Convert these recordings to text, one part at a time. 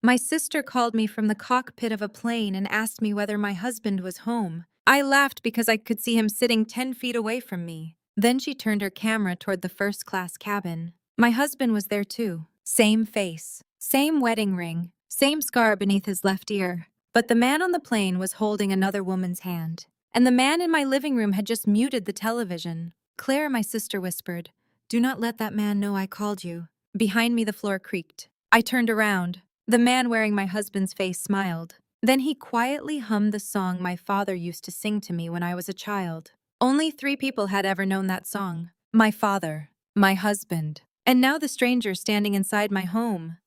My sister called me from the cockpit of a plane and asked me whether my husband was home. I laughed because I could see him sitting 10 feet away from me. Then she turned her camera toward the first-class cabin. My husband was there too. Same face, same wedding ring, same scar beneath his left ear. But the man on the plane was holding another woman's hand. And the man in my living room had just muted the television. Claire, my sister whispered, "Do not let that man know I called you." Behind me the floor creaked. I turned around. The man wearing my husband's face smiled. Then he quietly hummed the song my father used to sing to me when I was a child. Only 3 people had ever known that song. My father, my husband, and now the stranger standing inside my home.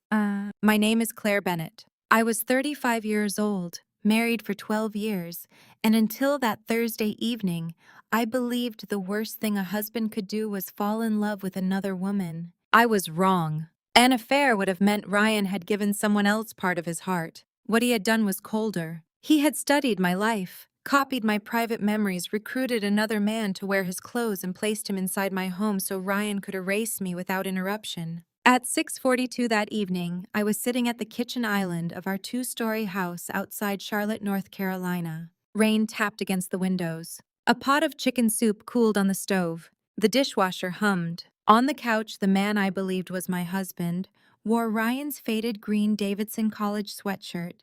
My name is Claire Bennett. I was 35 years old, married for 12 years, and until that Thursday evening, I believed the worst thing a husband could do was fall in love with another woman. I was wrong. An affair would have meant Ryan had given someone else part of his heart. What he had done was colder. He had studied my life, copied my private memories, recruited another man to wear his clothes, and placed him inside my home so Ryan could erase me without interruption. At 6:42 that evening, I was sitting at the kitchen island of our 2-story house outside Charlotte, North Carolina. Rain tapped against the windows. A pot of chicken soup cooled on the stove. The dishwasher hummed. On the couch, the man I believed was my husband wore Ryan's faded green Davidson college sweatshirt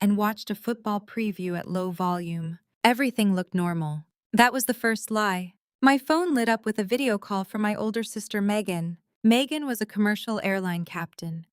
and watched a football preview at low volume. Everything looked normal. That was the first lie. My phone lit up with a video call from my older sister Megan. Megan was a commercial airline captain.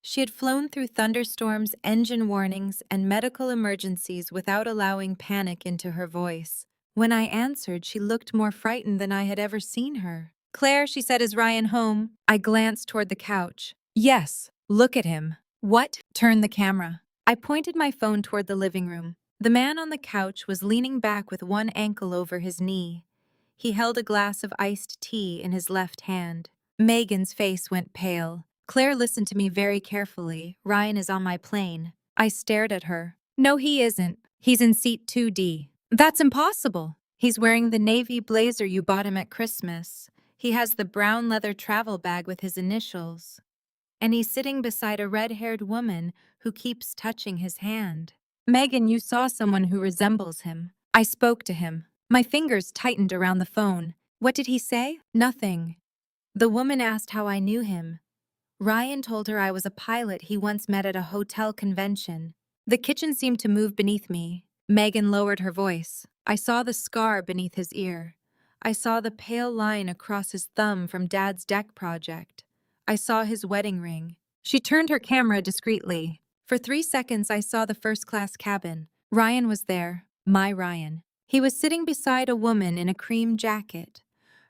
She had flown through thunderstorms, engine warnings, and medical emergencies without allowing panic into her voice. When I answered, she looked more frightened than I had ever seen her. "Claire," she said, "is Ryan home?" I glanced toward the couch. "Yes, look at him." "What?" "Turn the camera." I pointed my phone toward the living room. The man on the couch was leaning back with one ankle over his knee. He held a glass of iced tea in his left hand. Megan's face went pale. "Claire, listen to me very carefully. Ryan is on my plane." I stared at her. "No, he isn't. He's in seat 2D. "That's impossible. He's wearing the navy blazer you bought him at Christmas. He has the brown leather travel bag with his initials. And he's sitting beside a red-haired woman who keeps touching his hand." "Megan, you saw someone who resembles him." I spoke to him. My fingers tightened around the phone. "What did he say?" "Nothing." The woman asked how I knew him. Ryan told her I was a pilot he once met at a hotel convention. The kitchen seemed to move beneath me. Megan lowered her voice. "I saw the scar beneath his ear. I saw the pale line across his thumb from Dad's deck project. I saw his wedding ring." She turned her camera discreetly. For 3 seconds, I saw the first-class cabin. Ryan was there, my Ryan. He was sitting beside a woman in a cream jacket.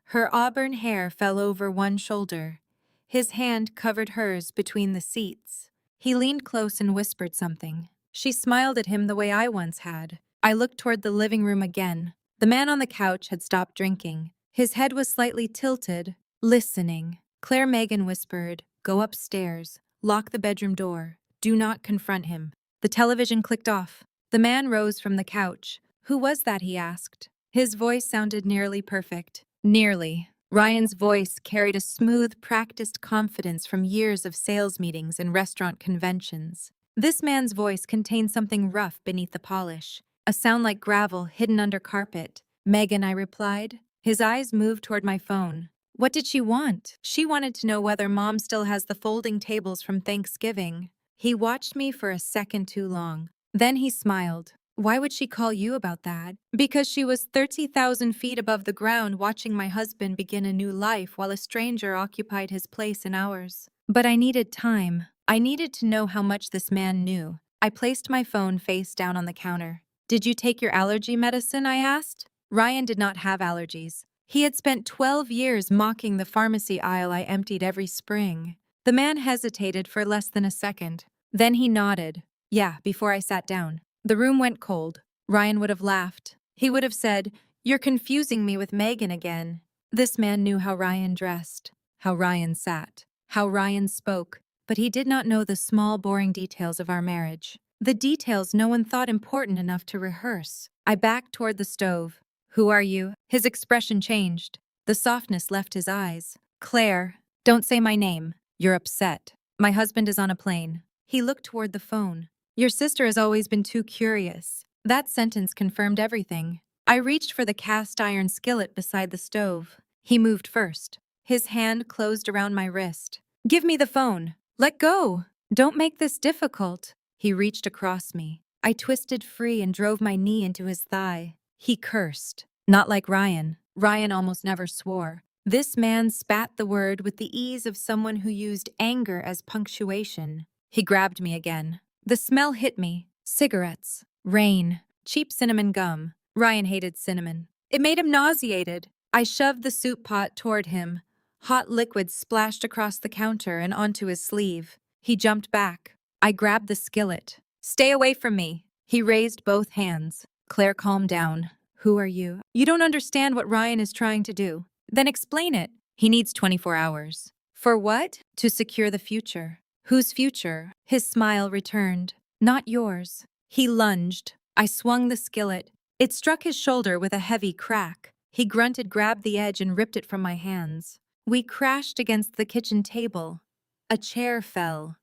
Her auburn hair fell over one shoulder. His hand covered hers between the seats. He leaned close and whispered something. She smiled at him the way I once had. I looked toward the living room again. The man on the couch had stopped drinking. His head was slightly tilted, listening. "Claire," Megan whispered, "go upstairs. Lock the bedroom door. Do not confront him." The television clicked off. The man rose from the couch. "Who was that?" he asked. His voice sounded nearly perfect. Nearly. Ryan's voice carried a smooth, practiced confidence from years of sales meetings and restaurant conventions. This man's voice contained something rough beneath the polish, a sound like gravel hidden under carpet. "Megan," I replied. His eyes moved toward my phone. What did she want? She wanted to know whether Mom still has the folding tables from Thanksgiving. He watched me for a second too long. Then he smiled. "Why would she call you about that?" "Because she was 30,000 feet above the ground watching my husband begin a new life while a stranger occupied his place in ours." But I needed time. I needed to know how much this man knew. I placed my phone face down on the counter. "Did you take your allergy medicine?" I asked. Ryan did not have allergies. He had spent 12 years mocking the pharmacy aisle I emptied every spring. The man hesitated for less than a second. Then he nodded. "Yeah, before I sat down." The room went cold. Ryan would have laughed. He would have said, "You're confusing me with Megan again." This man knew how Ryan dressed, how Ryan sat, how Ryan spoke, but he did not know the small, boring details of our marriage. The details no one thought important enough to rehearse. I backed toward the stove. "Who are you?" His expression changed. The softness left his eyes. "Claire." "Don't say my name. You're upset." "My husband is on a plane." He looked toward the phone. Your sister has always been too curious. That sentence confirmed everything. I reached for the cast iron skillet beside the stove. He moved first. His hand closed around my wrist. Give me the phone. Let go. Don't make this difficult. He reached across me. I twisted free and drove my knee into his thigh. He cursed. Not like Ryan. Ryan almost never swore. This man spat the word with the ease of someone who used anger as punctuation. He grabbed me again. The smell hit me. Cigarettes. Rain. Cheap cinnamon gum. Ryan hated cinnamon. It made him nauseated. I shoved the soup pot toward him. Hot liquid splashed across the counter and onto his sleeve. He jumped back. I grabbed the skillet. Stay away from me. He raised both hands. Claire, calm down. Who are you? You don't understand what Ryan is trying to do. Then explain it. He needs 24 hours. For what? To secure the future. Whose future? His smile returned. Not yours. He lunged. I swung the skillet. It struck his shoulder with a heavy crack. He grunted, grabbed the edge, and ripped it from my hands. We crashed against the kitchen table. A chair fell.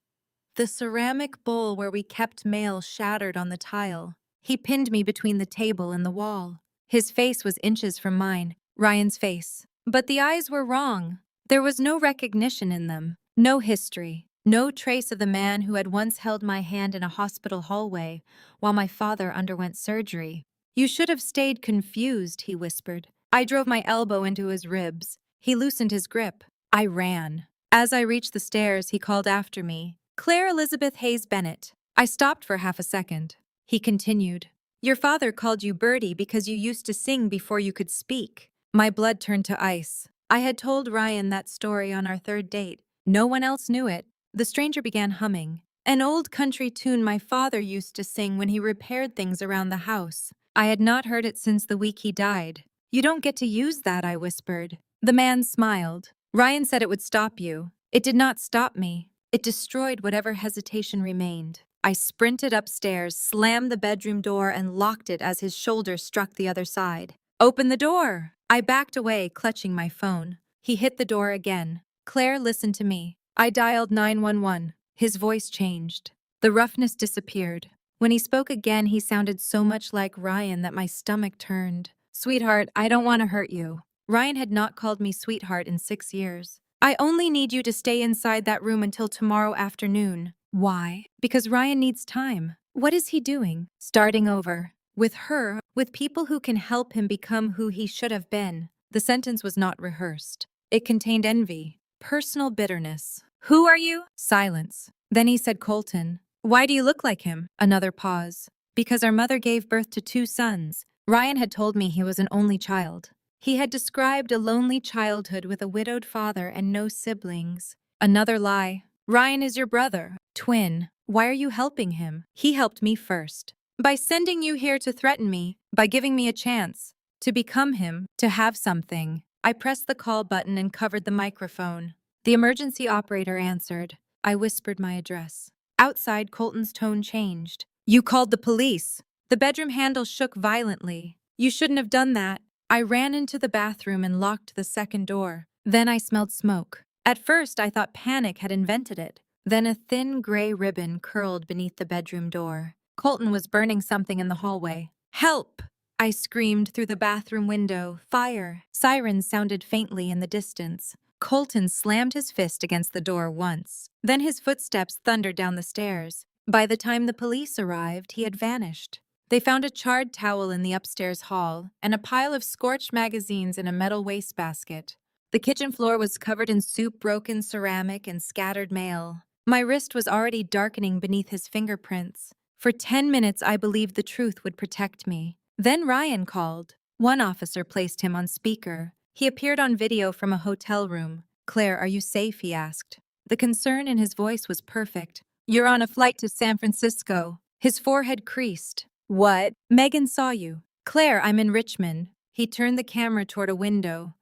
The ceramic bowl where we kept mail shattered on the tile. He pinned me between the table and the wall. His face was inches from mine, Ryan's face. But the eyes were wrong. There was no recognition in them, no history, no trace of the man who had once held my hand in a hospital hallway while my father underwent surgery. You should have stayed confused, he whispered. I drove my elbow into his ribs. He loosened his grip. I ran. As I reached the stairs, he called after me. Claire Elizabeth Hayes Bennett. I stopped for half a second. He continued. Your father called you Birdie because you used to sing before you could speak. My blood turned to ice. I had told Ryan that story on our third date. No one else knew it. The stranger began humming. An old country tune my father used to sing when he repaired things around the house. I had not heard it since the week he died. You don't get to use that, I whispered. The man smiled. Ryan said it would stop you. It did not stop me. It destroyed whatever hesitation remained. I sprinted upstairs, slammed the bedroom door, and locked it as his shoulder struck the other side. Open the door! I backed away, clutching my phone. He hit the door again. Claire, listen to me. I dialed 911. His voice changed. The roughness disappeared. When he spoke again, he sounded so much like Ryan that my stomach turned. Sweetheart, I don't want to hurt you. Ryan had not called me sweetheart in 6 years. I only need you to stay inside that room until tomorrow afternoon. Why? Because Ryan needs time. What is he doing? Starting over. With her, with people who can help him become who he should have been. The sentence was not rehearsed. It contained envy, personal bitterness. Who are you? Silence. Then he said, Colton. Why do you look like him? Another pause. Because our mother gave birth to 2 sons. Ryan had told me he was an only child. He had described a lonely childhood with a widowed father and no siblings. Another lie. Ryan is your brother. Twin. Why are you helping him? He helped me first. By sending you here to threaten me, by giving me a chance. To become him, to have something. I pressed the call button and covered the microphone. The emergency operator answered. I whispered my address. Outside, Colton's tone changed. You called the police. The bedroom handle shook violently. You shouldn't have done that. I ran into the bathroom and locked the second door. Then I smelled smoke. At first, I thought panic had invented it. Then a thin gray ribbon curled beneath the bedroom door. Colton was burning something in the hallway. Help! I screamed through the bathroom window. Fire! Sirens sounded faintly in the distance. Colton slammed his fist against the door once. Then his footsteps thundered down the stairs. By the time the police arrived, he had vanished. They found a charred towel in the upstairs hall and a pile of scorched magazines in a metal wastebasket. The kitchen floor was covered in soup, broken ceramic, and scattered mail. My wrist was already darkening beneath his fingerprints. For 10 minutes, I believed the truth would protect me. Then Ryan called. One officer placed him on speaker. He appeared on video from a hotel room. Claire, are you safe? He asked. The concern in his voice was perfect. You're on a flight to San Francisco. His forehead creased. What? Megan saw you. Claire, I'm in Richmond. He turned the camera toward a window.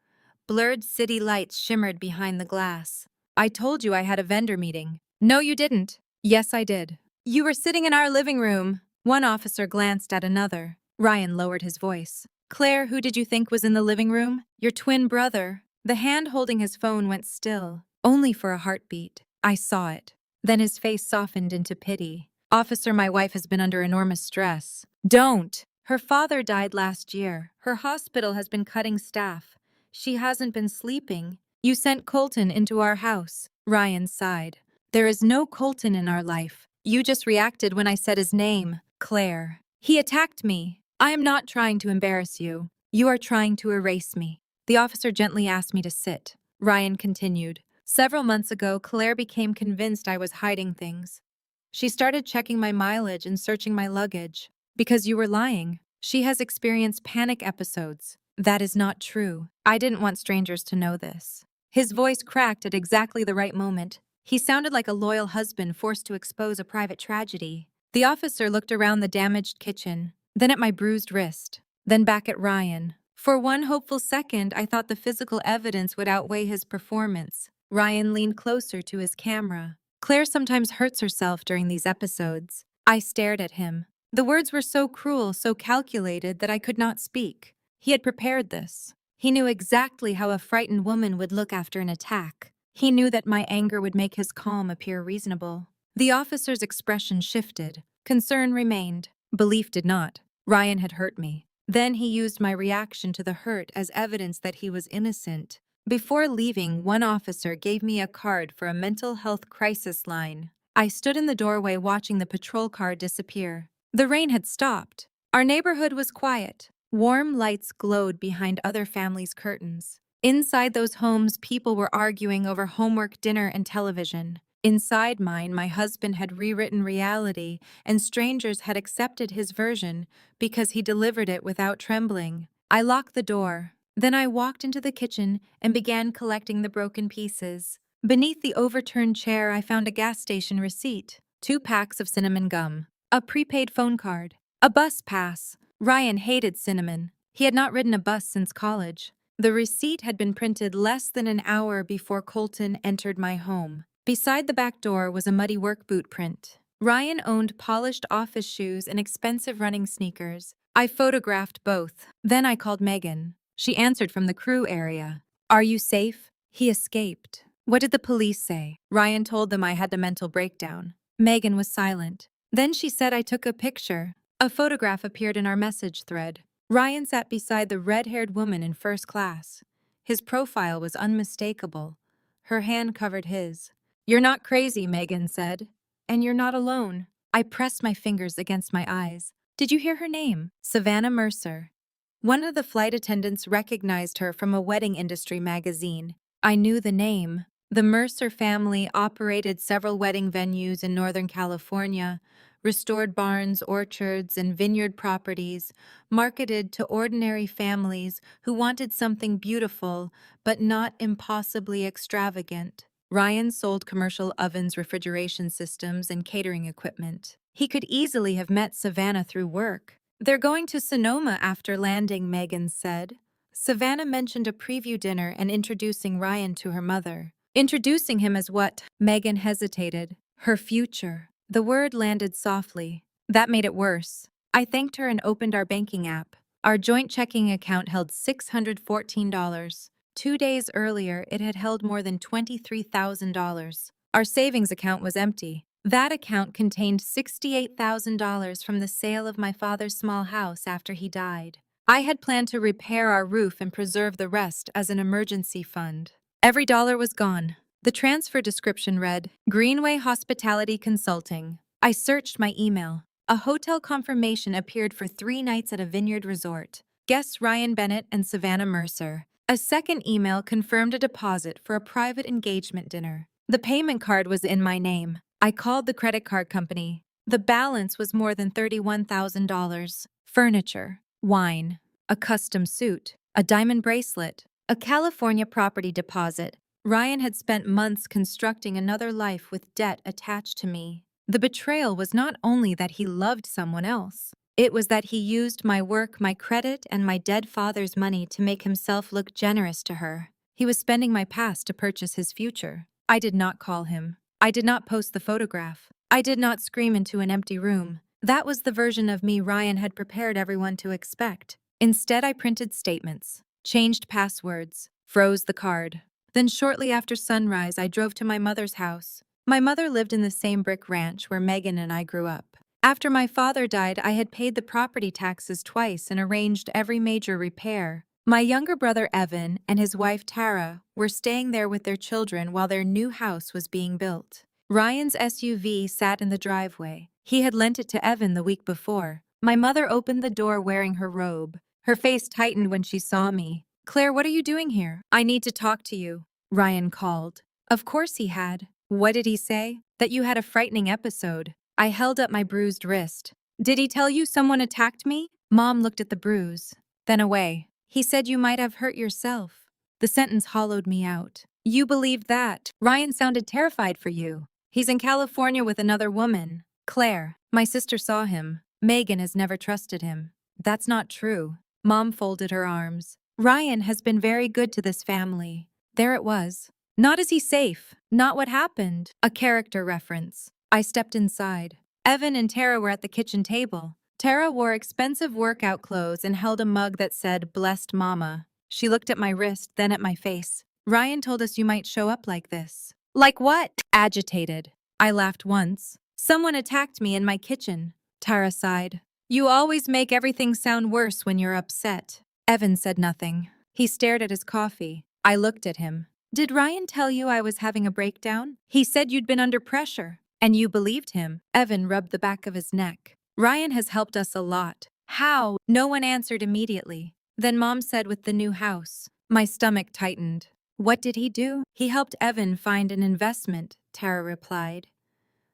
Blurred city lights shimmered behind the glass. I told you I had a vendor meeting. No, you didn't. Yes, I did. You were sitting in our living room. One officer glanced at another. Ryan lowered his voice. Claire, who did you think was in the living room? Your twin brother. The hand holding his phone went still, only for a heartbeat. I saw it. Then his face softened into pity. Officer, my wife has been under enormous stress. Don't! Her father died last year. Her hospital has been cutting staff. She hasn't been sleeping. You sent Colton into our house. Ryan sighed. There is no Colton in our life. You just reacted when I said his name, Claire. He attacked me. I am not trying to embarrass you. You are trying to erase me. The officer gently asked me to sit. Ryan continued. Several months ago, Claire became convinced I was hiding things. She started checking my mileage and searching my luggage. Because you were lying. She has experienced panic episodes. That is not true. I didn't want strangers to know this. His voice cracked at exactly the right moment. He sounded like a loyal husband forced to expose a private tragedy. The officer looked around the damaged kitchen, then at my bruised wrist, then back at Ryan. For one hopeful second, I thought the physical evidence would outweigh his performance. Ryan leaned closer to his camera. Claire sometimes hurts herself during these episodes. I stared at him. The words were so cruel, so calculated that I could not speak. He had prepared this. He knew exactly how a frightened woman would look after an attack. He knew that my anger would make his calm appear reasonable. The officer's expression shifted. Concern remained. Belief did not. Ryan had hurt me. Then he used my reaction to the hurt as evidence that he was innocent. Before leaving, one officer gave me a card for a mental health crisis line. I stood in the doorway watching the patrol car disappear. The rain had stopped. Our neighborhood was quiet. Warm lights glowed behind other families' curtains. Inside those homes, people were arguing over homework, dinner, and television. Inside mine, my husband had rewritten reality, and strangers had accepted his version because he delivered it without trembling. I locked the door. Then I walked into the kitchen and began collecting the broken pieces. Beneath the overturned chair, I found a gas station receipt, 2 packs of cinnamon gum, a prepaid phone card, a bus pass. Ryan hated cinnamon. He had not ridden a bus since college. The receipt had been printed less than an hour before Colton entered my home. Beside the back door was a muddy work boot print. Ryan owned polished office shoes and expensive running sneakers. I photographed both. Then I called Megan. She answered from the crew area. Are you safe? He escaped. What did the police say? Ryan told them I had a mental breakdown. Megan was silent. Then she said I took a picture. A photograph appeared in our message thread. Ryan sat beside the red-haired woman in first class. His profile was unmistakable. Her hand covered his. You're not crazy, Megan said. And you're not alone. I pressed my fingers against my eyes. Did you hear her name? Savannah Mercer. One of the flight attendants recognized her from a wedding industry magazine. I knew the name. The Mercer family operated several wedding venues in Northern California, restored barns, orchards, and vineyard properties, marketed to ordinary families who wanted something beautiful but not impossibly extravagant. Ryan sold commercial ovens, refrigeration systems, and catering equipment. He could easily have met Savannah through work. They're going to Sonoma after landing, Megan said. Savannah mentioned a preview dinner and introducing Ryan to her mother. Introducing him as what? Megan hesitated. Her future. The word landed softly. That made it worse. I thanked her and opened our banking app. Our joint checking account held $614. 2 days earlier, it had held more than $23,000. Our savings account was empty. That account contained $68,000 from the sale of my father's small house after he died. I had planned to repair our roof and preserve the rest as an emergency fund. Every dollar was gone. The transfer description read, Greenway Hospitality Consulting. I searched my email. A hotel confirmation appeared for 3 nights at a vineyard resort. Guests Ryan Bennett and Savannah Mercer. A second email confirmed a deposit for a private engagement dinner. The payment card was in my name. I called the credit card company. The balance was more than $31,000. Furniture, wine, a custom suit, a diamond bracelet, a California property deposit. Ryan had spent months constructing another life with debt attached to me. The betrayal was not only that he loved someone else. It was that he used my work, my credit, and my dead father's money to make himself look generous to her. He was spending my past to purchase his future. I did not call him. I did not post the photograph. I did not scream into an empty room. That was the version of me Ryan had prepared everyone to expect. Instead, I printed statements, changed passwords, froze the card. Then shortly after sunrise, I drove to my mother's house. My mother lived in the same brick ranch where Megan and I grew up. After my father died, I had paid the property taxes twice and arranged every major repair. My younger brother Evan and his wife Tara were staying there with their children while their new house was being built. Ryan's SUV sat in the driveway. He had lent it to Evan the week before. My mother opened the door wearing her robe. Her face tightened when she saw me. "Claire, what are you doing here?" "I need to talk to you," Ryan called. Of course he had. What did he say? That you had a frightening episode. I held up my bruised wrist. "Did he tell you someone attacked me?" Mom looked at the bruise, then away. "He said you might have hurt yourself." The sentence hollowed me out. "You believed that? Ryan sounded terrified for you. He's in California with another woman." "Claire, my sister saw him. Megan has never trusted him." "That's not true." Mom folded her arms. "Ryan has been very good to this family." There it was. Not is he safe, not what happened. A character reference. I stepped inside. Evan and Tara were at the kitchen table. Tara wore expensive workout clothes and held a mug that said, "Blessed Mama." She looked at my wrist, then at my face. "Ryan told us you might show up like this." "Like what?" Agitated. I laughed once. "Someone attacked me in my kitchen." Tara sighed. "You always make everything sound worse when you're upset." Evan said nothing. He stared at his coffee. I looked at him. "Did Ryan tell you I was having a breakdown? He said you'd been under pressure. And you believed him." Evan rubbed the back of his neck. "Ryan has helped us a lot." "How?" No one answered immediately. Then Mom said, "With the new house." My stomach tightened. "What did he do?" "He helped Evan find an investment," Tara replied.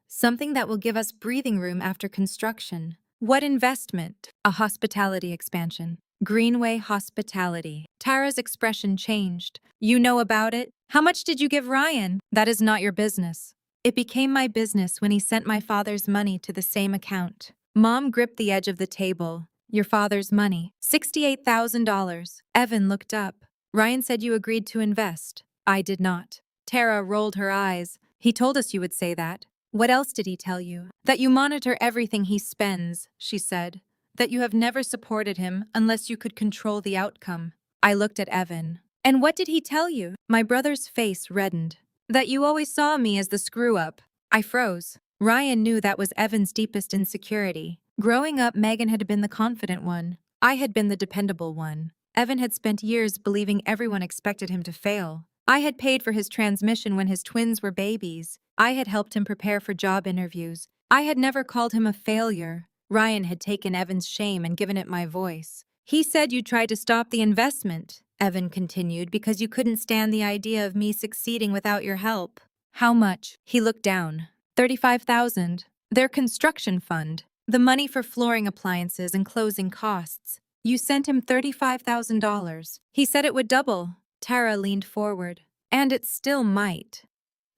"Something that will give us breathing room after construction." "What investment?" "A hospitality expansion. Greenway Hospitality." Tara's expression changed. "You know about it? How much did you give Ryan?" "That is not your business." It became my business when he sent my father's money to the same account. Mom gripped the edge of the table. "Your father's money. $68,000. Evan looked up. "Ryan said you agreed to invest." "I did not." Tara rolled her eyes. "He told us you would say that." "What else did he tell you?" "That you monitor everything he spends," she said. "That you have never supported him unless you could control the outcome." I looked at Evan. "And what did he tell you?" My brother's face reddened. "That you always saw me as the screw-up." I froze. Ryan knew that was Evan's deepest insecurity. Growing up, Megan had been the confident one. I had been the dependable one. Evan had spent years believing everyone expected him to fail. I had paid for his transmission when his twins were babies. I had helped him prepare for job interviews. I had never called him a failure. Ryan had taken Evan's shame and given it my voice. "He said you tried to stop the investment," Evan continued, "because you couldn't stand the idea of me succeeding without your help." "How much?" He looked down. $35,000. Their construction fund. The money for flooring appliances and closing costs. You sent him $35,000. He said it would double. Tara leaned forward. "And it still might.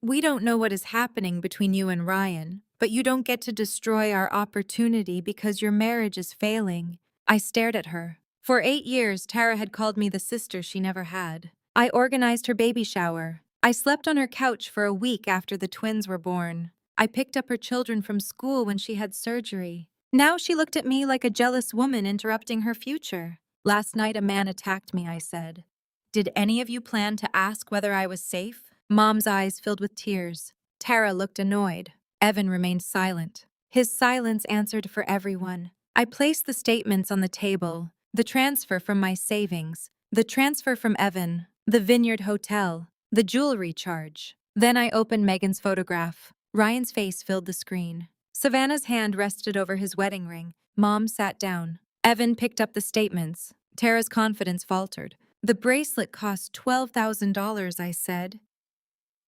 We don't know what is happening between you and Ryan, but you don't get to destroy our opportunity because your marriage is failing." I stared at her. For 8 years, Tara had called me the sister she never had. I organized her baby shower. I slept on her couch for a week after the twins were born. I picked up her children from school when she had surgery. Now she looked at me like a jealous woman interrupting her future. "Last night a man attacked me," I said. "Did any of you plan to ask whether I was safe?" Mom's eyes filled with tears. Tara looked annoyed. Evan remained silent. His silence answered for everyone. I placed the statements on the table. The transfer from my savings. The transfer from Evan. The Vineyard Hotel. The jewelry charge. Then I opened Megan's photograph. Ryan's face filled the screen. Savannah's hand rested over his wedding ring. Mom sat down. Evan picked up the statements. Tara's confidence faltered. "The bracelet cost $12,000, I said.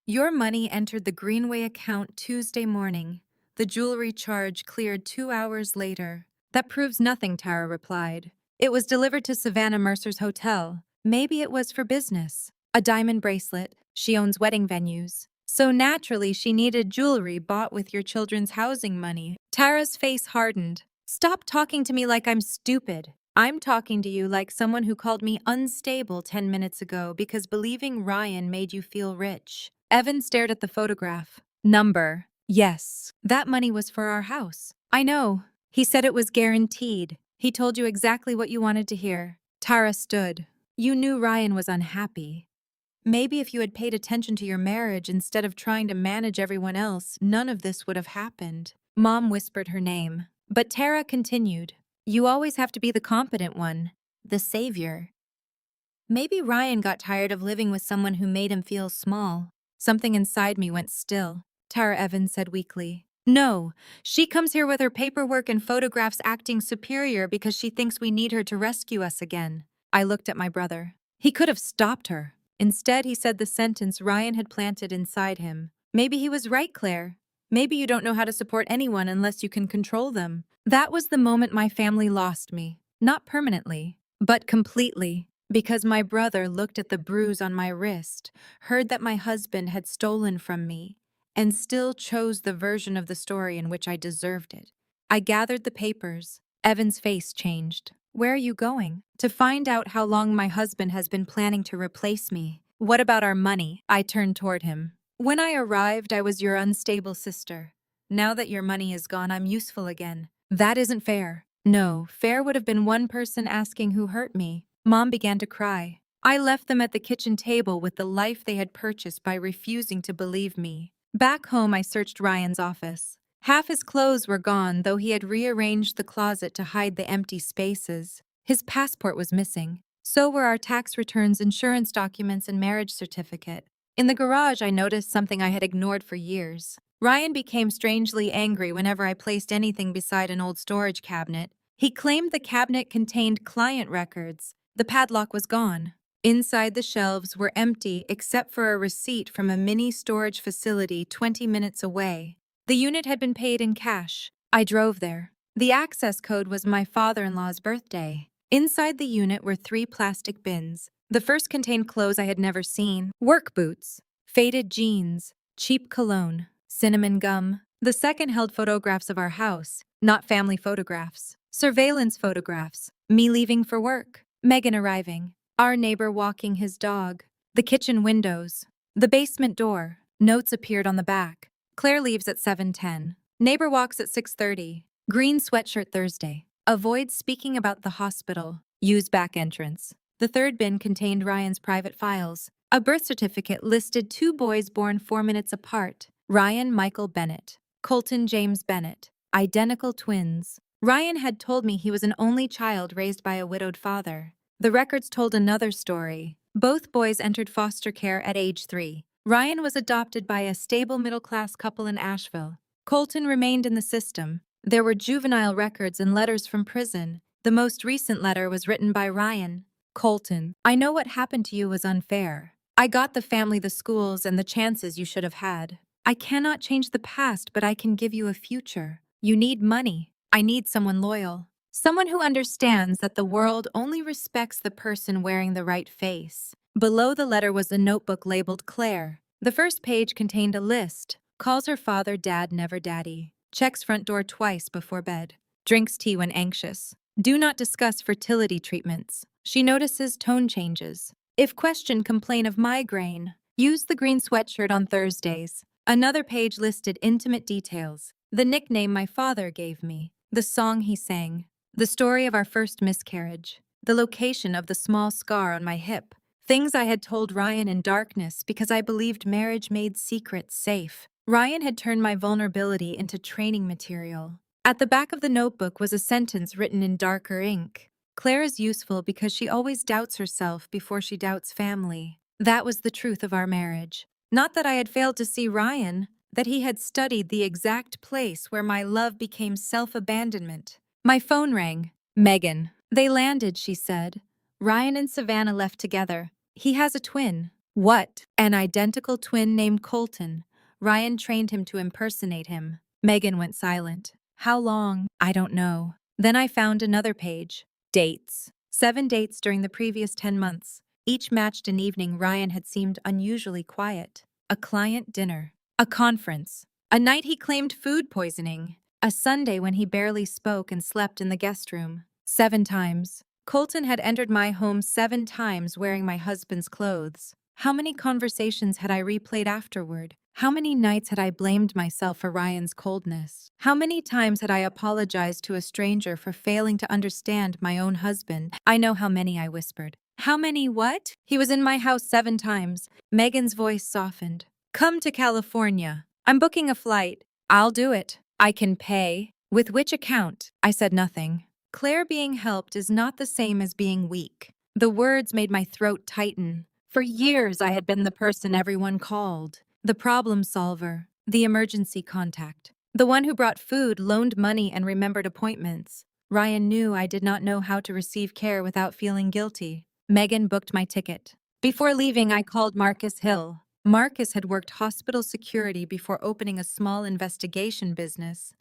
"Your money entered the Greenway account Tuesday morning. The jewelry charge cleared 2 hours later." "That proves nothing," Tara replied. "It was delivered to Savannah Mercer's hotel. Maybe it was for business. A diamond bracelet. She owns wedding venues. So naturally she needed jewelry bought with your children's housing money." Tara's face hardened. "Stop talking to me like I'm stupid. I'm talking to you like someone who called me unstable 10 minutes ago because believing Ryan made you feel rich." Evan stared at the photograph. "Number. Yes. That money was for our house." "I know. He said it was guaranteed. He told you exactly what you wanted to hear." Tara stood. "You knew Ryan was unhappy." Maybe if you had paid attention to your marriage instead of trying to manage everyone else, none of this would have happened. Mom whispered her name. But Tara continued, you always have to be the competent one, the savior. Maybe Ryan got tired of living with someone who made him feel small. Something inside me went still. Tara Evans said weakly. No, she comes here with her paperwork and photographs acting superior because she thinks we need her to rescue us again. I looked at my brother. He could have stopped her. Instead, he said the sentence Ryan had planted inside him. Maybe he was right, Claire. Maybe you don't know how to support anyone unless you can control them. That was the moment my family lost me. Not permanently, but completely. Because my brother looked at the bruise on my wrist, heard that my husband had stolen from me, and still chose the version of the story in which I deserved it. I gathered the papers. Evan's face changed. Where are you going? To find out how long my husband has been planning to replace me. What about our money? I turned toward him. When I arrived, I was your unstable sister. Now that your money is gone, I'm useful again. That isn't fair. No, fair would have been one person asking who hurt me. Mom began to cry. I left them at the kitchen table with the life they had purchased by refusing to believe me. Back home, I searched Ryan's office. Half his clothes were gone, though he had rearranged the closet to hide the empty spaces. His passport was missing. So were our tax returns, insurance documents, and marriage certificate. In the garage, I noticed something I had ignored for years. Ryan became strangely angry whenever I placed anything beside an old storage cabinet. He claimed the cabinet contained client records. The padlock was gone. Inside, the shelves were empty except for a receipt from a mini storage facility 20 minutes away. The unit had been paid in cash. I drove there. The access code was my father-in-law's birthday. Inside the unit were 3 plastic bins. The first contained clothes I had never seen, work boots, faded jeans, cheap cologne, cinnamon gum. The second held photographs of our house, not family photographs. Surveillance photographs, me leaving for work, Megan arriving, our neighbor walking his dog, the kitchen windows, the basement door. Notes appeared on the back. Claire leaves at 7:10. Neighbor walks at 6:30. Green sweatshirt Thursday. Avoid speaking about the hospital. Use back entrance. The third bin contained Ryan's private files. A birth certificate listed 2 boys born 4 minutes apart. Ryan Michael Bennett. Colton James Bennett. Identical twins. Ryan had told me he was an only child raised by a widowed father. The records told another story. Both boys entered foster care at age 3. Ryan was adopted by a stable middle-class couple in Asheville. Colton remained in the system. There were juvenile records and letters from prison. The most recent letter was written by Ryan. Colton, I know what happened to you was unfair. I got the family, the schools, and the chances you should have had. I cannot change the past, but I can give you a future. You need money. I need someone loyal. Someone who understands that the world only respects the person wearing the right face. Below the letter was a notebook labeled Claire. The first page contained a list. Calls her father dad, never daddy. Checks front door twice before bed. Drinks tea when anxious. Do not discuss fertility treatments. She notices tone changes. If questioned, complain of migraine. Use the green sweatshirt on Thursdays. Another page listed intimate details. The nickname my father gave me. The song he sang. The story of our first miscarriage. The location of the small scar on my hip. Things I had told Ryan in darkness because I believed marriage made secrets safe. Ryan had turned my vulnerability into training material. At the back of the notebook was a sentence written in darker ink. Claire is useful because she always doubts herself before she doubts family. That was the truth of our marriage. Not that I had failed to see Ryan, that he had studied the exact place where my love became self-abandonment. My phone rang. Megan. They landed, she said. Ryan and Savannah left together. He has a twin. What? An identical twin named Colton. Ryan trained him to impersonate him. Megan went silent. How long? I don't know. Then I found another page. Dates. 7 dates during the previous 10 months. Each matched an evening Ryan had seemed unusually quiet. A client dinner. A conference. A night he claimed food poisoning. A Sunday when he barely spoke and slept in the guest room. 7 times. Colton had entered my home 7 times wearing my husband's clothes. How many conversations had I replayed afterward? How many nights had I blamed myself for Ryan's coldness? How many times had I apologized to a stranger for failing to understand my own husband? I know how many, I whispered. How many what? He was in my house 7 times. Megan's voice softened. Come to California. I'm booking a flight. I'll do it. I can pay. With which account? I said nothing. Claire being helped is not the same as being weak. The words made my throat tighten. For years, I had been the person everyone called. The problem solver. The emergency contact. The one who brought food, loaned money, and remembered appointments. Ryan knew I did not know how to receive care without feeling guilty. Megan booked my ticket. Before leaving, I called Marcus Hill. Marcus had worked hospital security before opening a small investigation business.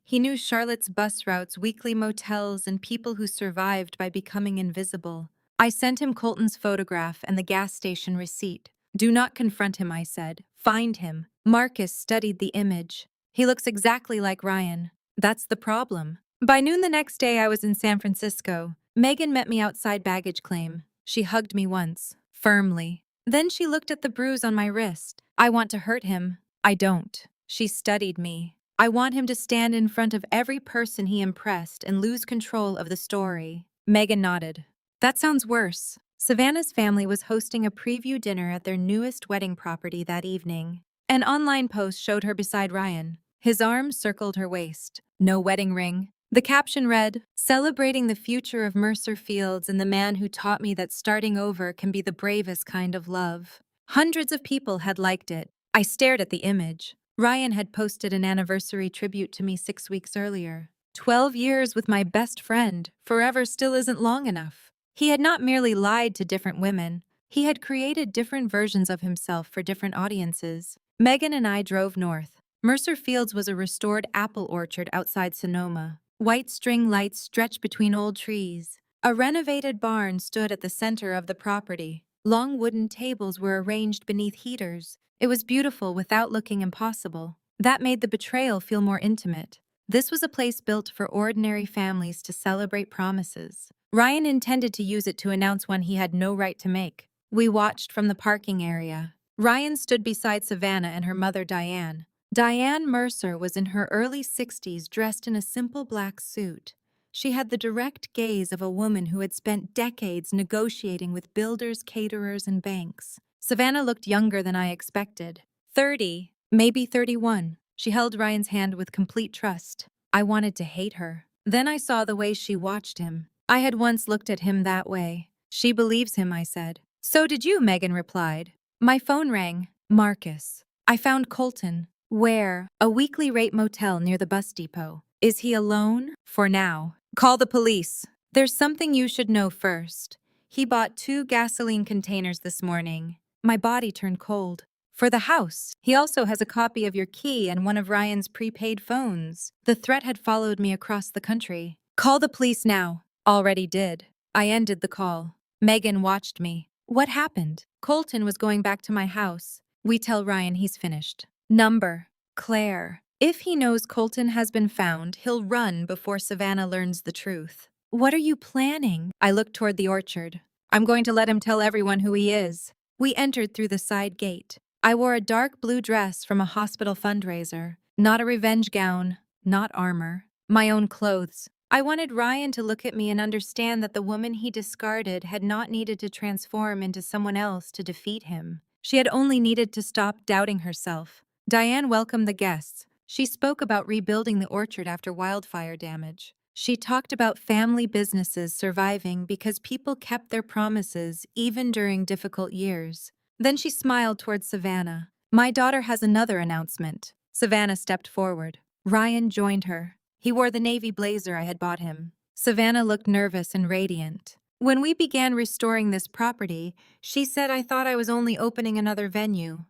He knew Charlotte's bus routes, weekly motels, and people who survived by becoming invisible. I sent him Colton's photograph and the gas station receipt. Do not confront him, I said. Find him. Marcus studied the image. He looks exactly like Ryan. That's the problem. By noon the next day, I was in San Francisco. Megan met me outside baggage claim. She hugged me once, firmly. Then she looked at the bruise on my wrist. I want to hurt him. I don't. She studied me. I want him to stand in front of every person he impressed and lose control of the story. Megan nodded. That sounds worse. Savannah's family was hosting a preview dinner at their newest wedding property that evening. An online post showed her beside Ryan. His arms circled her waist. No wedding ring. The caption read, "Celebrating the future of Mercer Fields and the man who taught me that starting over can be the bravest kind of love." Hundreds of people had liked it. I stared at the image. Ryan had posted an anniversary tribute to me 6 weeks earlier. 12 years with my best friend. Forever still isn't long enough. He had not merely lied to different women. He had created different versions of himself for different audiences. Megan and I drove north. Mercer Fields was a restored apple orchard outside Sonoma. White string lights stretched between old trees. A renovated barn stood at the center of the property. Long wooden tables were arranged beneath heaters. It was beautiful without looking impossible. That made the betrayal feel more intimate. This was a place built for ordinary families to celebrate promises. Ryan intended to use it to announce one he had no right to make. We watched from the parking area. Ryan stood beside Savannah and her mother Diane. Diane Mercer was in her early 60s, dressed in a simple black suit. She had the direct gaze of a woman who had spent decades negotiating with builders, caterers, and banks. Savannah looked younger than I expected. 30, maybe 31. She held Ryan's hand with complete trust. I wanted to hate her. Then I saw the way she watched him. I had once looked at him that way. She believes him, I said. So did you, Megan replied. My phone rang. Marcus. I found Colton. Where? A weekly rate motel near the bus depot. Is he alone? For now. Call the police. There's something you should know first. He bought 2 gasoline containers this morning. My body turned cold. For the house. He also has a copy of your key and one of Ryan's prepaid phones. The threat had followed me across the country. Call the police now. Already did. I ended the call. Megan watched me. What happened? Colton was going back to my house. We tell Ryan he's finished. Number. Claire. If he knows Colton has been found, he'll run before Savannah learns the truth. What are you planning? I looked toward the orchard. I'm going to let him tell everyone who he is. We entered through the side gate. I wore a dark blue dress from a hospital fundraiser. Not a revenge gown, not armor. My own clothes. I wanted Ryan to look at me and understand that the woman he discarded had not needed to transform into someone else to defeat him. She had only needed to stop doubting herself. Diane welcomed the guests. She spoke about rebuilding the orchard after wildfire damage. She talked about family businesses surviving because people kept their promises even during difficult years. Then she smiled towards Savannah. My daughter has another announcement. Savannah stepped forward. Ryan joined her. He wore the navy blazer I had bought him. Savannah looked nervous and radiant. When we began restoring this property, she said I thought I was only opening another venue.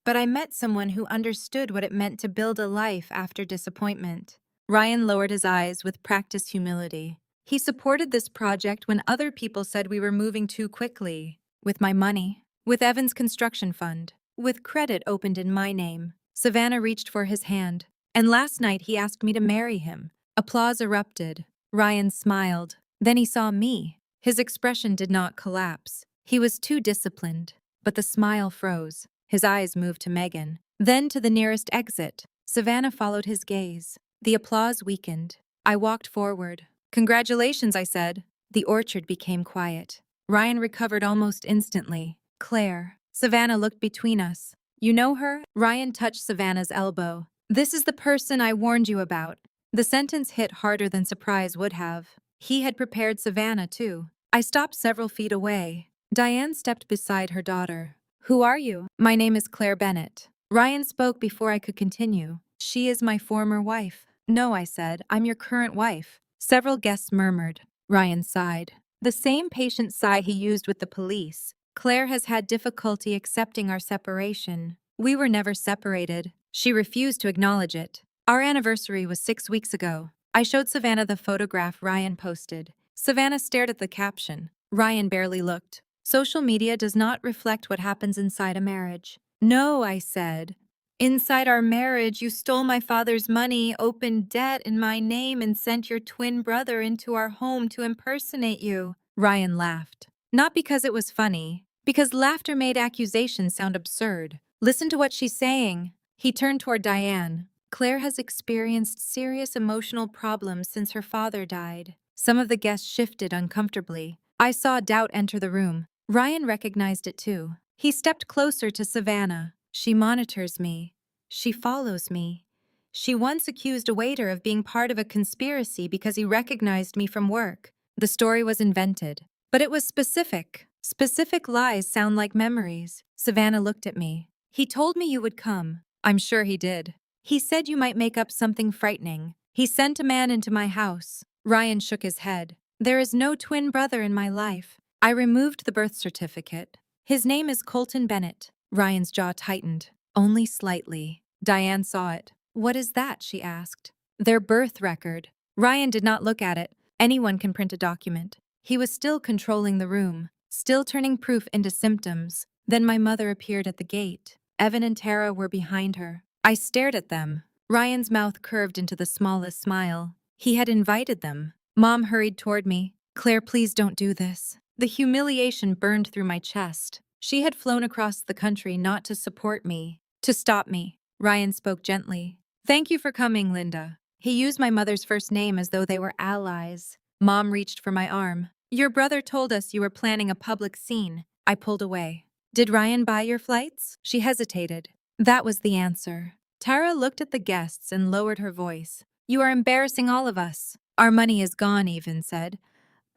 But I met someone who understood what it meant to build a life after disappointment. Ryan lowered his eyes with practiced humility. He supported this project when other people said we were moving too quickly. With my money. With Evan's construction fund. With credit opened in my name. Savannah reached for his hand. And last night he asked me to marry him. Applause erupted. Ryan smiled. Then he saw me. His expression did not collapse. He was too disciplined. But the smile froze. His eyes moved to Megan, then to the nearest exit. Savannah followed his gaze. The applause weakened. I walked forward. Congratulations, I said. The orchard became quiet. Ryan recovered almost instantly. Claire. Savannah looked between us. You know her? Ryan touched Savannah's elbow. This is the person I warned you about. The sentence hit harder than surprise would have. He had prepared Savannah, too. I stopped several feet away. Diane stepped beside her daughter. Who are you? My name is Claire Bennett. Ryan spoke before I could continue. She is my former wife. No, I said, I'm your current wife. Several guests murmured. Ryan sighed. The same patient sigh he used with the police. Claire has had difficulty accepting our separation. We were never separated. She refused to acknowledge it. Our anniversary was 6 weeks ago. I showed Savannah the photograph Ryan posted. Savannah stared at the caption. Ryan barely looked. Social media does not reflect what happens inside a marriage. No, I said. Inside our marriage, you stole my father's money, opened debt in my name, and sent your twin brother into our home to impersonate you. Ryan laughed. Not because it was funny, because laughter made accusations sound absurd. Listen to what she's saying. He turned toward Diane. Claire has experienced serious emotional problems since her father died. Some of the guests shifted uncomfortably. I saw doubt enter the room. Ryan recognized it too. He stepped closer to Savannah. She monitors me. She follows me. She once accused a waiter of being part of a conspiracy because he recognized me from work. The story was invented, but it was specific. Specific lies sound like memories. Savannah looked at me. He told me you would come. I'm sure he did. He said you might make up something frightening. He sent a man into my house. Ryan shook his head. There is no twin brother in my life. I removed the birth certificate. His name is Colton Bennett. Ryan's jaw tightened. Only slightly. Diane saw it. What is that? She asked. Their birth record. Ryan did not look at it. Anyone can print a document. He was still controlling the room, still turning proof into symptoms. Then my mother appeared at the gate. Evan and Tara were behind her. I stared at them. Ryan's mouth curved into the smallest smile. He had invited them. Mom hurried toward me. Claire, please don't do this. The humiliation burned through my chest. She had flown across the country not to support me, to stop me. Ryan spoke gently. Thank you for coming, Linda. He used my mother's first name as though they were allies. Mom reached for my arm. Your brother told us you were planning a public scene. I pulled away. Did Ryan buy your flights? She hesitated. That was the answer. Tara looked at the guests and lowered her voice. You are embarrassing all of us. Our money is gone, Evan said.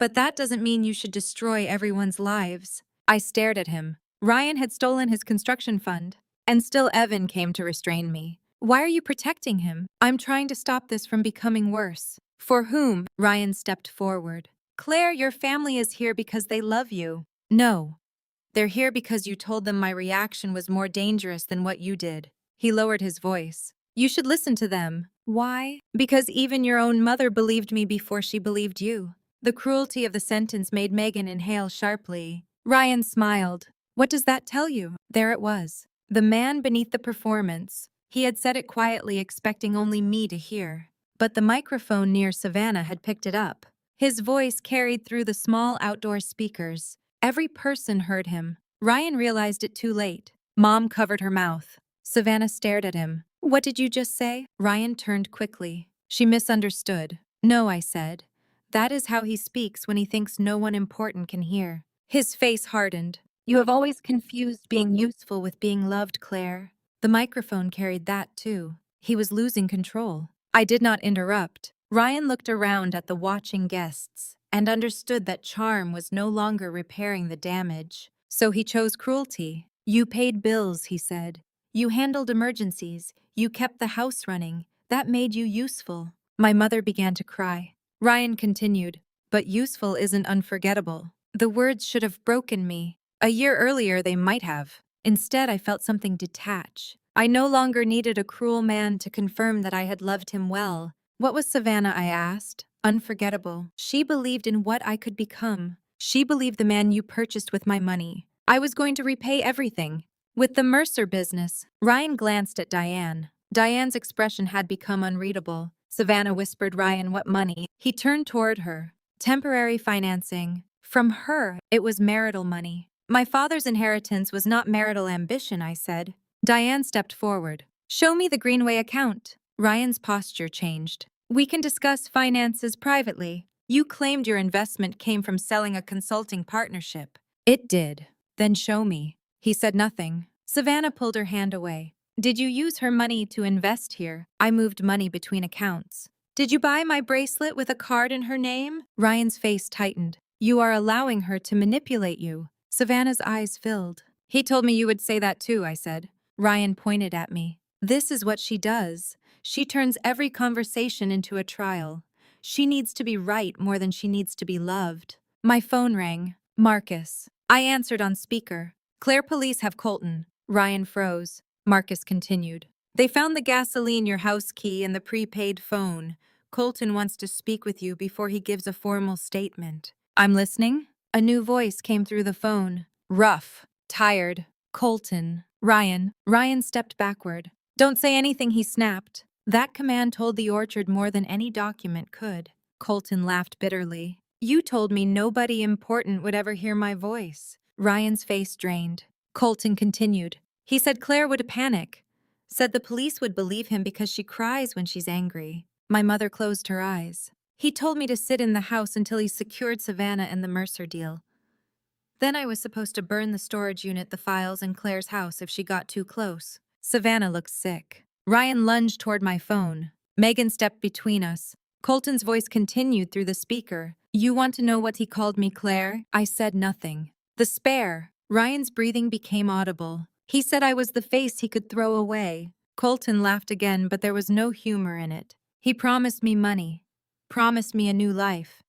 But that doesn't mean you should destroy everyone's lives. I stared at him. Ryan had stolen his construction fund. And still Evan came to restrain me. Why are you protecting him? I'm trying to stop this from becoming worse. For whom? Ryan stepped forward. Claire, your family is here because they love you. No. They're here because you told them my reaction was more dangerous than what you did. He lowered his voice. You should listen to them. Why? Because even your own mother believed me before she believed you. The cruelty of the sentence made Megan inhale sharply. Ryan smiled. What does that tell you? There it was. The man beneath the performance. He had said it quietly, expecting only me to hear. But the microphone near Savannah had picked it up. His voice carried through the small outdoor speakers. Every person heard him. Ryan realized it too late. Mom covered her mouth. Savannah stared at him. What did you just say? Ryan turned quickly. She misunderstood. No, I said. That is how he speaks when he thinks no one important can hear. His face hardened. You have always confused being useful with being loved, Claire. The microphone carried that too. He was losing control. I did not interrupt. Ryan looked around at the watching guests and understood that charm was no longer repairing the damage. So he chose cruelty. You paid bills, he said. You handled emergencies. You kept the house running. That made you useful. My mother began to cry. Ryan continued, but useful isn't unforgettable. The words should have broken me. A year earlier they might have. Instead, I felt something detach. I no longer needed a cruel man to confirm that I had loved him well. What was Savannah, I asked. Unforgettable. She believed in what I could become. She believed the man you purchased with my money. I was going to repay everything. With the Mercer business, Ryan glanced at Diane. Diane's expression had become unreadable. Savannah whispered Ryan what money. He turned toward her. Temporary financing. From her, it was marital money. My father's inheritance was not marital ambition, I said. Diane stepped forward. Show me the Greenway account. Ryan's posture changed. We can discuss finances privately. You claimed your investment came from selling a consulting partnership. It did. Then show me. He said nothing. Savannah pulled her hand away. Did you use her money to invest here? I moved money between accounts. Did you buy my bracelet with a card in her name? Ryan's face tightened. You are allowing her to manipulate you. Savannah's eyes filled. He told me you would say that too, I said. Ryan pointed at me. This is what she does. She turns every conversation into a trial. She needs to be right more than she needs to be loved. My phone rang. Marcus. I answered on speaker. Claire police have Colton. Ryan froze. Marcus continued. They found the gasoline, your house key, and the prepaid phone. Colton wants to speak with you before he gives a formal statement. I'm listening. A new voice came through the phone. Rough. Tired. Colton. Ryan. Ryan stepped backward. Don't say anything, he snapped. That command told the orchard more than any document could. Colton laughed bitterly. You told me nobody important would ever hear my voice. Ryan's face drained. Colton continued. He said Claire would panic. Said the police would believe him because she cries when she's angry. My mother closed her eyes. He told me to sit in the house until he secured Savannah and the Mercer deal. Then I was supposed to burn the storage unit, the files, in Claire's house if she got too close. Savannah looked sick. Ryan lunged toward my phone. Megan stepped between us. Colton's voice continued through the speaker. You want to know what he called me, Claire? I said nothing. The spare. Ryan's breathing became audible. He said I was the face he could throw away. Colton laughed again, but there was no humor in it. He promised me money. Promised me a new life.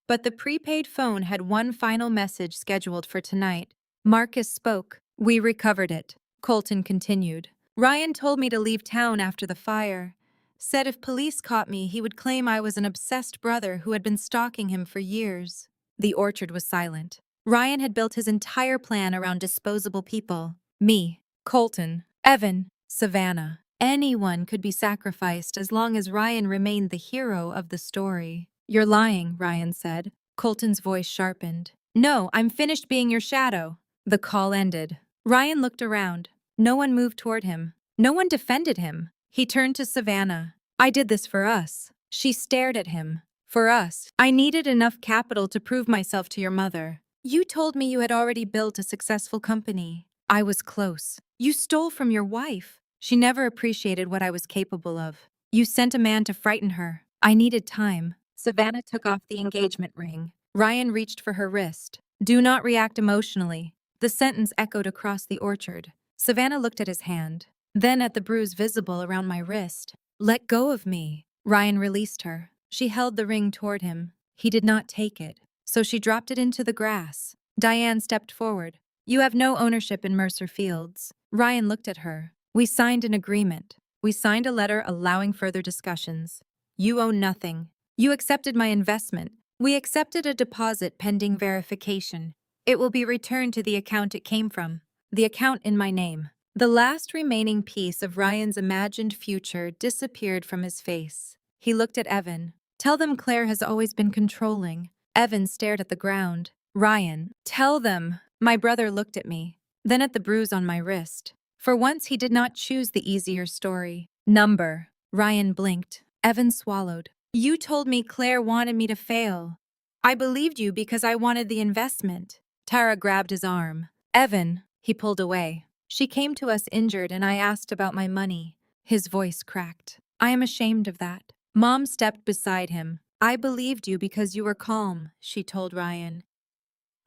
But the prepaid phone had one final message scheduled for tonight. Marcus spoke. We recovered it. Colton continued. Ryan told me to leave town after the fire. Said if police caught me, he would claim I was an obsessed brother who had been stalking him for years. The orchard was silent. Ryan had built his entire plan around disposable people. Me, Colton, Evan, Savannah. Anyone could be sacrificed as long as Ryan remained the hero of the story. You're lying, Ryan said. Colton's voice sharpened. No, I'm finished being your shadow. The call ended. Ryan looked around. No one moved toward him. No one defended him. He turned to Savannah. I did this for us. She stared at him. For us. I needed enough capital to prove myself to your mother. You told me you had already built a successful company. I was close. You stole from your wife. She never appreciated what I was capable of. You sent a man to frighten her. I needed time. Savannah took off the engagement ring. Ryan reached for her wrist. Do not react emotionally. The sentence echoed across the orchard. Savannah looked at his hand, then at the bruise visible around my wrist. Let go of me. Ryan released her. She held the ring toward him. He did not take it, so she dropped it into the grass. Diane stepped forward. You have no ownership in Mercer Fields. Ryan looked at her. We signed an agreement. We signed a letter allowing further discussions. You own nothing. You accepted my investment. We accepted a deposit pending verification. It will be returned to the account it came from. The account in my name. The last remaining piece of Ryan's imagined future disappeared from his face. He looked at Evan. Tell them Claire has always been controlling. Evan stared at the ground. Ryan, tell them. My brother looked at me, then at the bruise on my wrist. For once, he did not choose the easier story. Number. Ryan blinked. Evan swallowed. You told me Claire wanted me to fail. I believed you because I wanted the investment. Tara grabbed his arm. Evan. He pulled away. She came to us injured and I asked about my money. His voice cracked. I am ashamed of that. Mom stepped beside him. I believed you because you were calm, she told Ryan.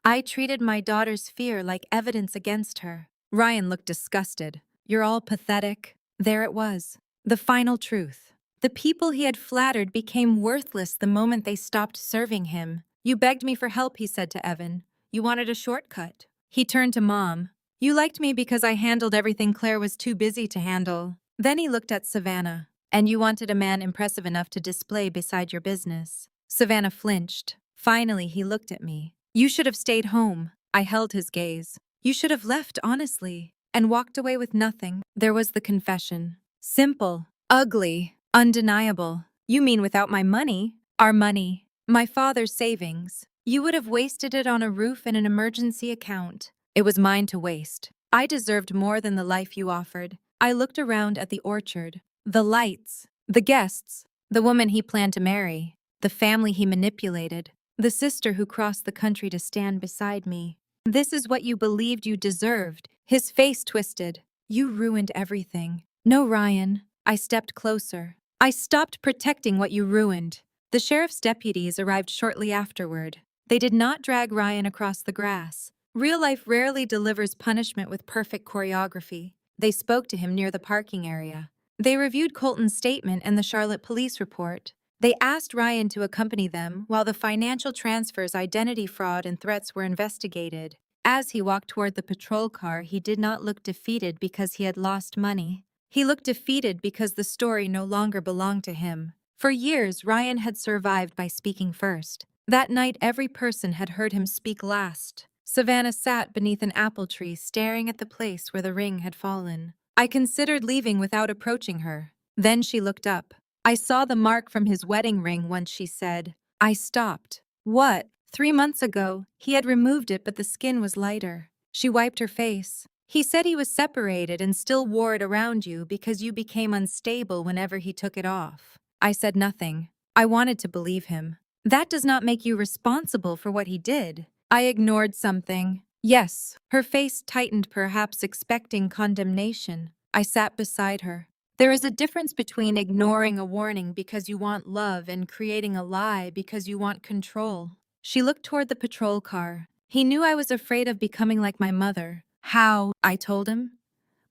I treated my daughter's fear like evidence against her. Ryan looked disgusted. You're all pathetic. There it was. The final truth. The people he had flattered became worthless the moment they stopped serving him. You begged me for help, he said to Evan. You wanted a shortcut. He turned to Mom. You liked me because I handled everything Claire was too busy to handle. Then he looked at Savannah. And you wanted a man impressive enough to display beside your business. Savannah flinched. Finally, he looked at me. You should have stayed home. I held his gaze. You should have left, honestly, and walked away with nothing. There was the confession. Simple, ugly, undeniable. You mean without my money? Our money. My father's savings. You would have wasted it on a roof and an emergency account. It was mine to waste. I deserved more than the life you offered. I looked around at the orchard. The lights. The guests. The woman he planned to marry. the family he manipulated, the sister who crossed the country to stand beside me. This is what you believed you deserved. His face twisted. You ruined everything. No, Ryan. I stepped closer. I stopped protecting what you ruined. The sheriff's deputies arrived shortly afterward. They did not drag Ryan across the grass. Real life rarely delivers punishment with perfect choreography. They spoke to him near the parking area. They reviewed Colton's statement and the Charlotte police report. They asked Ryan to accompany them while the financial transfers, identity fraud, and threats were investigated. As he walked toward the patrol car, he did not look defeated because he had lost money. He looked defeated because the story no longer belonged to him. For years, Ryan had survived by speaking first. That night, every person had heard him speak last. Savannah sat beneath an apple tree, staring at the place where the ring had fallen. I considered leaving without approaching her. Then she looked up. I saw the mark from his wedding ring once, she said. I stopped. What? 3 months ago, he had removed it, but the skin was lighter. She wiped her face. He said he was separated and still wore it around you because you became unstable whenever he took it off. I said nothing. I wanted to believe him. That does not make you responsible for what he did. I ignored something. Yes. Her face tightened, perhaps expecting condemnation. I sat beside her. There is a difference between ignoring a warning because you want love and creating a lie because you want control. She looked toward the patrol car. He knew I was afraid of becoming like my mother. How? I told him.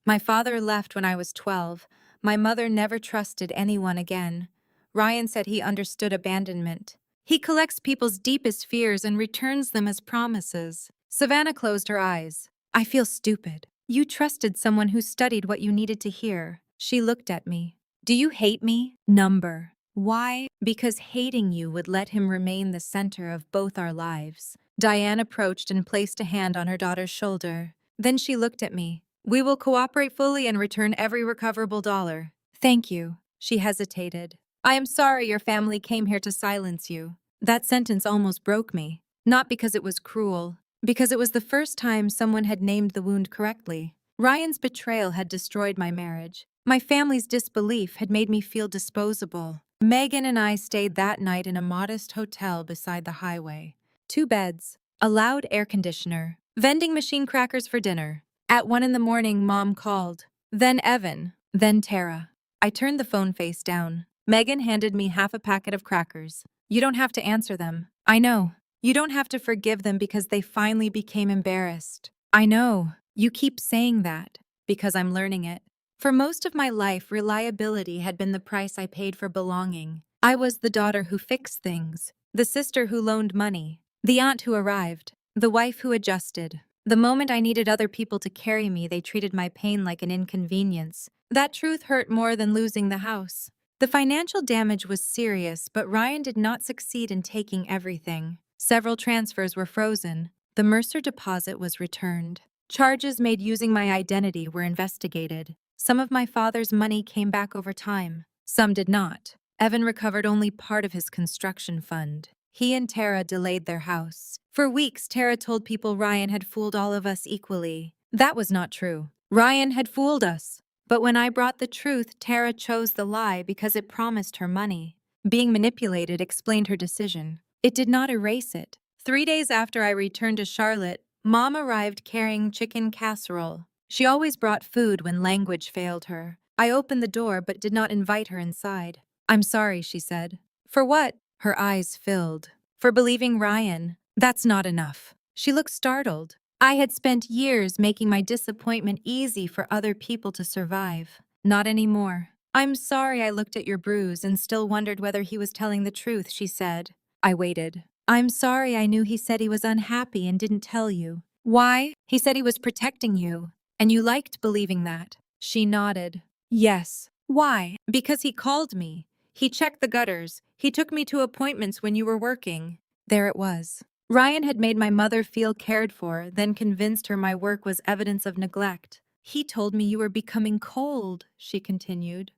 My father left when I was 12. My mother never trusted anyone again. Ryan said he understood abandonment. He collects people's deepest fears and returns them as promises. Savannah closed her eyes. I feel stupid. You trusted someone who studied what you needed to hear. She looked at me. Do you hate me? Number. Why? Because hating you would let him remain the center of both our lives. Diane approached and placed a hand on her daughter's shoulder. Then she looked at me. We will cooperate fully and return every recoverable dollar. Thank you. She hesitated. I am sorry your family came here to silence you. That sentence almost broke me. Not because it was cruel, because it was the first time someone had named the wound correctly. Ryan's betrayal had destroyed my marriage. My family's disbelief had made me feel disposable. Megan and I stayed that night in a modest hotel beside the highway. 2 beds, a loud air conditioner, vending machine, crackers for dinner. At 1 a.m, Mom called. Then Evan, then Tara. I turned the phone face down. Megan handed me half a packet of crackers. You don't have to answer them. I know. You don't have to forgive them because they finally became embarrassed. I know. You keep saying that because I'm learning it. For most of my life, reliability had been the price I paid for belonging. I was the daughter who fixed things, the sister who loaned money, the aunt who arrived, the wife who adjusted. The moment I needed other people to carry me, they treated my pain like an inconvenience. That truth hurt more than losing the house. The financial damage was serious, but Ryan did not succeed in taking everything. Several transfers were frozen. The Mercer deposit was returned. Charges made using my identity were investigated. Some of my father's money came back over time. Some did not. Evan recovered only part of his construction fund. He and Tara delayed their house. For weeks, Tara told people Ryan had fooled all of us equally. That was not true. Ryan had fooled us. But when I brought the truth, Tara chose the lie because it promised her money. Being manipulated explained her decision. It did not erase it. 3 days after I returned to Charlotte, Mom arrived carrying chicken casserole. She always brought food when language failed her. I opened the door but did not invite her inside. I'm sorry, she said. For what? Her eyes filled. For believing Ryan. That's not enough. She looked startled. I had spent years making my disappointment easy for other people to survive. Not anymore. I'm sorry I looked at your bruise and still wondered whether he was telling the truth, she said. I waited. I'm sorry I knew he said he was unhappy and didn't tell you. Why? He said he was protecting you. And you liked believing that. She nodded. Yes. Why? Because he called me. He checked the gutters. He took me to appointments when you were working. There it was. Ryan had made my mother feel cared for, then convinced her my work was evidence of neglect. He told me you were becoming cold, she continued.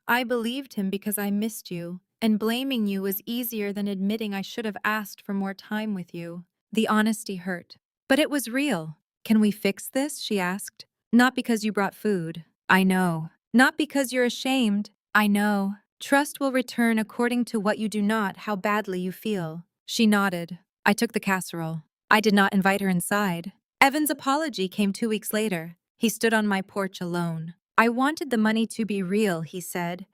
I believed him because I missed you, and blaming you was easier than admitting I should have asked for more time with you. The honesty hurt. But it was real. Can we fix this? She asked. Not because you brought food. I know. Not because you're ashamed. I know. Trust will return according to what you do not, how badly you feel. She nodded. I took the casserole. I did not invite her inside. Evan's apology came 2 weeks later. He stood on my porch alone. I wanted the money to be real, he said.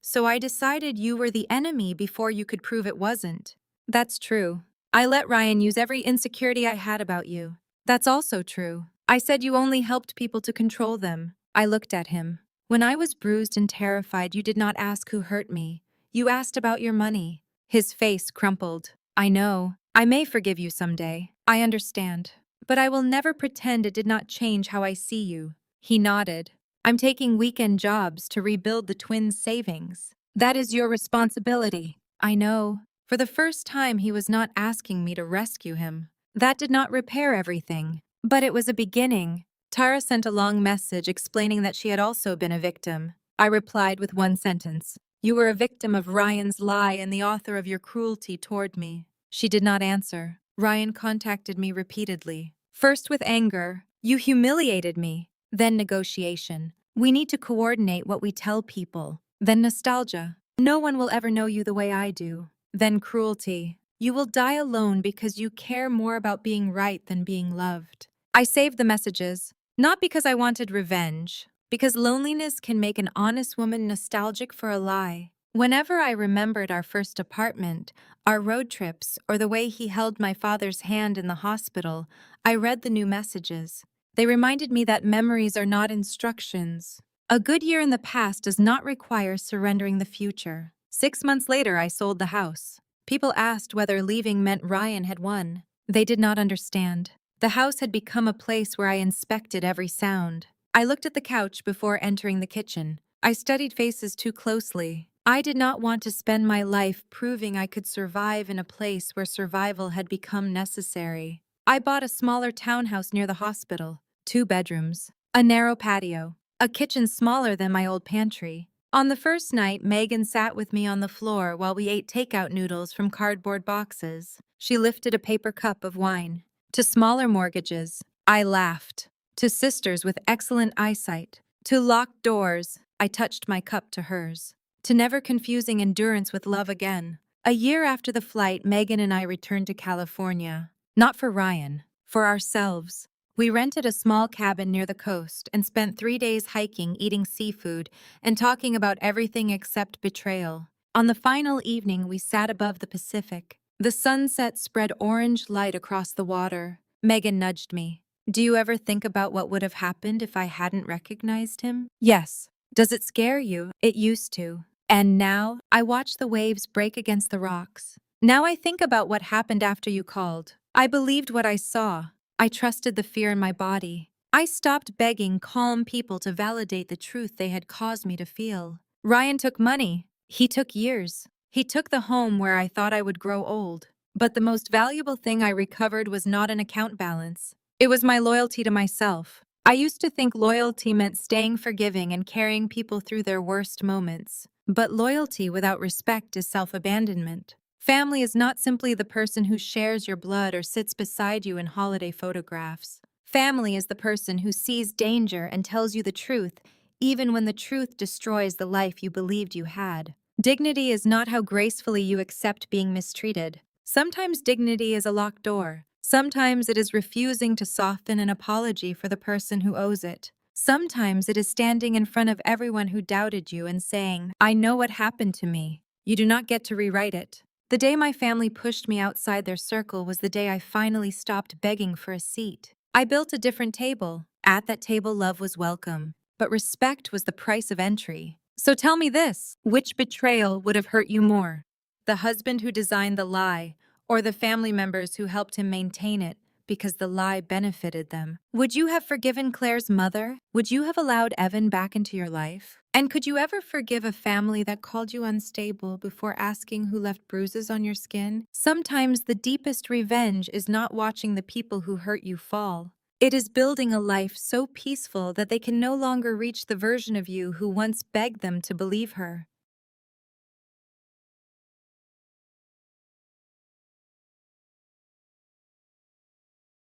So I decided you were the enemy before you could prove it wasn't. That's true. I let Ryan use every insecurity I had about you. That's also true. I said you only helped people to control them. I looked at him. When I was bruised and terrified, you did not ask who hurt me. You asked about your money. His face crumpled. I know. I may forgive you someday. I understand. But I will never pretend it did not change how I see you. He nodded. I'm taking weekend jobs to rebuild the twins' savings. That is your responsibility. I know. For the first time, he was not asking me to rescue him. That did not repair everything. But it was a beginning. Tara sent a long message explaining that she had also been a victim. I replied with one sentence. You were a victim of Ryan's lie and the author of your cruelty toward me. She did not answer. Ryan contacted me repeatedly. First with anger. You humiliated me. Then negotiation. We need to coordinate what we tell people. Then nostalgia. No one will ever know you the way I do. Then cruelty. You will die alone because you care more about being right than being loved. I saved the messages, not because I wanted revenge, because loneliness can make an honest woman nostalgic for a lie. Whenever I remembered our first apartment, our road trips, or the way he held my father's hand in the hospital, I read the new messages. They reminded me that memories are not instructions. A good year in the past does not require surrendering the future. 6 months later, I sold the house. People asked whether leaving meant Ryan had won. They did not understand. The house had become a place where I inspected every sound. I looked at the couch before entering the kitchen. I studied faces too closely. I did not want to spend my life proving I could survive in a place where survival had become necessary. I bought a smaller townhouse near the hospital, 2 bedrooms, a narrow patio, a kitchen smaller than my old pantry. On the first night, Megan sat with me on the floor while we ate takeout noodles from cardboard boxes. She lifted a paper cup of wine. To smaller mortgages, I laughed. To sisters with excellent eyesight. To locked doors, I touched my cup to hers. To never confusing endurance with love again. A year after the flight, Megan and I returned to California. Not for Ryan, for ourselves. We rented a small cabin near the coast and spent 3 days hiking, eating seafood, and talking about everything except betrayal. On the final evening, we sat above the Pacific. The sunset spread orange light across the water. Megan nudged me. Do you ever think about what would have happened if I hadn't recognized him? Yes. Does it scare you? It used to. And now, I watch the waves break against the rocks. Now I think about what happened after you called. I believed what I saw. I trusted the fear in my body. I stopped begging calm people to validate the truth they had caused me to feel. Ryan took money. He took years. He took the home where I thought I would grow old. But the most valuable thing I recovered was not an account balance. It was my loyalty to myself. I used to think loyalty meant staying forgiving and carrying people through their worst moments. But loyalty without respect is self-abandonment. Family is not simply the person who shares your blood or sits beside you in holiday photographs. Family is the person who sees danger and tells you the truth, even when the truth destroys the life you believed you had. Dignity is not how gracefully you accept being mistreated. Sometimes dignity is a locked door. Sometimes it is refusing to soften an apology for the person who owes it. Sometimes it is standing in front of everyone who doubted you and saying, I know what happened to me. You do not get to rewrite it. The day my family pushed me outside their circle was the day I finally stopped begging for a seat. I built a different table. At that table, love was welcome, but respect was the price of entry. So tell me this, which betrayal would have hurt you more? The husband who designed the lie, or the family members who helped him maintain it because the lie benefited them? Would you have forgiven Claire's mother? Would you have allowed Evan back into your life? And could you ever forgive a family that called you unstable before asking who left bruises on your skin? Sometimes the deepest revenge is not watching the people who hurt you fall. It is building a life so peaceful that they can no longer reach the version of you who once begged them to believe her.